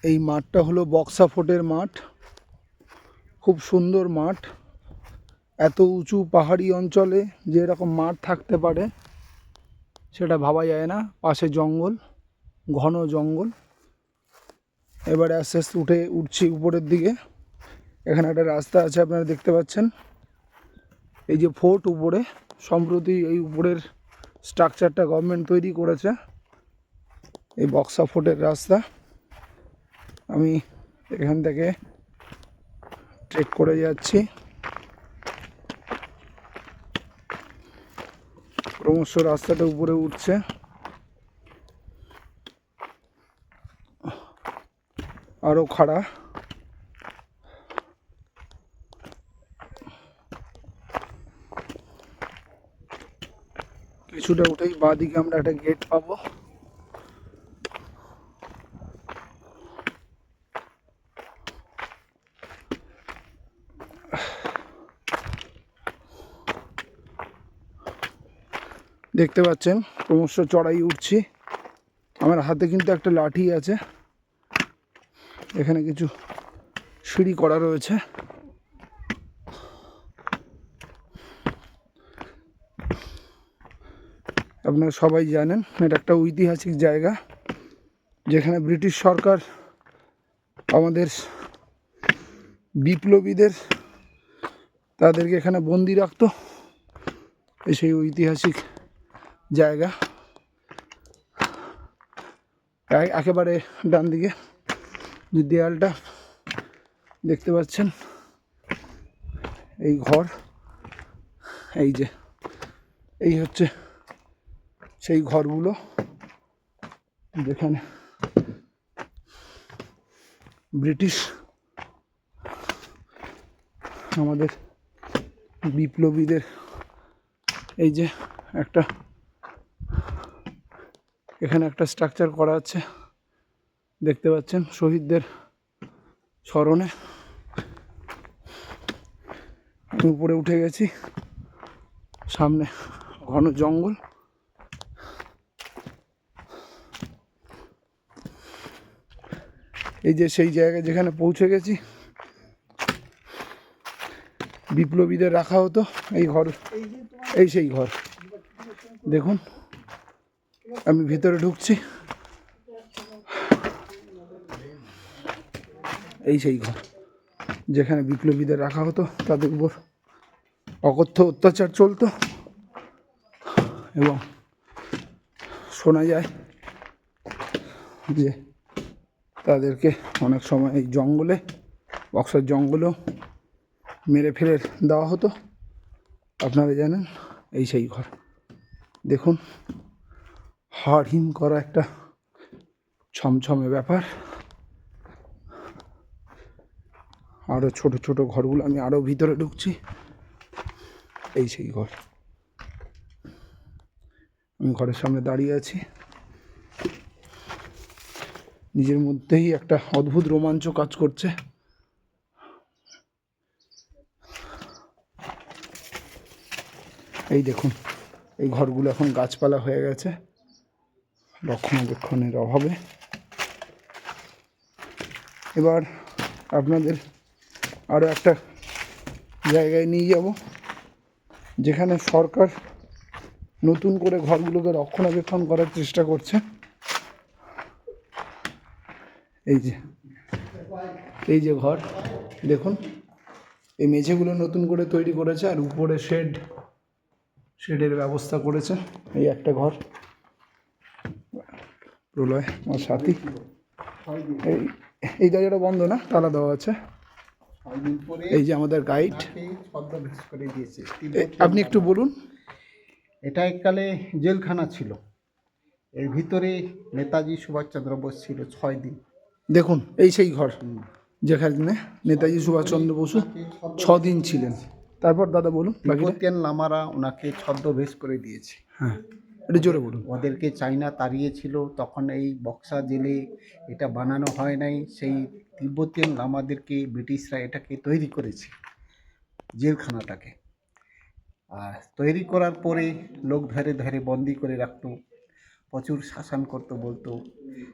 এই মাঠটা হলো বক্সা ফোর্টের মাঠ। খুব সুন্দর মাঠ। এত উঁচু পাহাড়ি অঞ্চলে যে এরকম মাঠ থাকতে পারে সেটা ভাবা যায় না। পাশে জঙ্গল, ঘন জঙ্গল। এবারে আস্তে আস্তে উঠছি উপরের দিকে। এখানে একটা রাস্তা আছে, আপনারা দেখতে পাচ্ছেন। এই যে ফোর্ট উপরে, সম্প্রতি এই উপরের স্ট্রাকচারটা গভর্নমেন্ট তৈরি করেছে। এই বক্সা ফোর্টের রাস্তা। আমি এখান থেকে ট্রেক করে যাচ্ছি। ক্রমশ রাস্তাটা উপরে উঠছে। আরো খাড়া। কিছুটা উঠেই বাঁ দিকে আমরা একটা গেট পাবো। দেখতে পাচ্ছেন ক্রমশ চড়াই উঠছি। আমার হাতে কিন্তু একটা লাঠি আছে। এখানে কিছু সিঁড়ি করা রয়েছে। আপনারা সবাই জানেন এটা একটা ঐতিহাসিক জায়গা, যেখানে ব্রিটিশ সরকার আমাদের বিপ্লবীদের তাদেরকে এখানে বন্দি রাখতো। সেই ঐতিহাসিক জায়গা। একেবারে ডান দিকে যে দেয়ালটা দেখতে পাচ্ছেন, এই ঘর, এই যে এই হচ্ছে সেই ঘরগুলো যেখানে ব্রিটিশ আমাদের বিপ্লবীদের, এই যে একটা এখানে একটা স্ট্রাকচার করা আছে দেখতে পাচ্ছেন, শহীদদের স্মরণে। উপরে উঠে গেছি, সামনে ঘন জঙ্গল। এই যে সেই জায়গা যেখানে পৌঁছে গেছি। বিপ্লবীদের রাখা হতো এই ঘর, এই সেই ঘর। দেখুন আমি ভিতরে ঢুকছি, এই সেই ঘর যেখানে বিপ্লবীদের রাখা হতো, তাদের উপর অকথ্য অত্যাচার চলতো। এবং শোনা যায় যে তাদেরকে অনেক সময় এই জঙ্গলে, বক্সার জঙ্গলেও মেরে ফেলে দেওয়া হতো। আপনারা জানেন এই সেই ঘর। দেখুন হাড় হিম করা একটা ছমছমে ব্যাপার। আরও ছোট ছোট ঘরগুলো, আমি আরও ভিতরে ঢুকছি, এই সেই ঘর। আমি ঘরের সামনে দাঁড়িয়ে আছি। নিজের মধ্যেই একটা অদ্ভুত রোমাঞ্চ কাজ করছে। এই দেখুন এই ঘরগুলো এখন গাছপালা হয়ে গেছে রক্ষণাবেক্ষণের অভাবে। এবার আপনাদের আরও একটা জায়গায় নিয়ে যাব, যেখানে সরকার নতুন করে ঘরগুলোকে রক্ষণাবেক্ষণ করার চেষ্টা করছে। এই যে ঘর দেখুন, এই মেঝেগুলো নতুন করে তৈরি করেছে, আর উপরে শেডের ব্যবস্থা করেছে। এই একটা ঘর, প্রলয় আমার সাথী। এই জায়গাটা বন্ধ না, তালা দেওয়া আছে। এই যে আমাদের গাইড, করে দিয়েছে। আপনি একটু বলুন। এটা এককালে জেলখানা ছিল। এর ভিতরে নেতাজি সুভাষচন্দ্র বোস ছিল 6 দিন। দেখুন এই সেই ঘর যেখানে নেতাজি সুভাষচন্দ্র বসু 6 দিন ছিলেন। তারপর দাদা বলুন। তিব্বতিয়ান লামারা ওনাকে ছদ্মবেশ করে দিয়েছে। হ্যাঁ, একটু জোরে বলুন। ওদেরকে চাইনা তাড়িয়েছিল, তখন এই বক্সা জেলে এটা বানানো হয় নাই। সেই তিব্বতিয়ান লামাদেরকে ব্রিটিশরা এটাকে তৈরি করেছে, জেলখানাটাকে। আর তৈরি করার পরে লোক ধরে ধরে বন্দি করে রাখতো। প্রচুর শাসন করতে বলতো।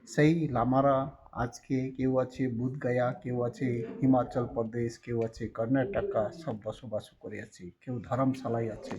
সেই লামারা আজকে কেউ আছে বুধগয়া, কেউ আছে হিমাচল প্রদেশ, কেউ আছে কর্ণাটকা, সব বসবাস করে আছে, কেউ ধর্মশালায় আছে।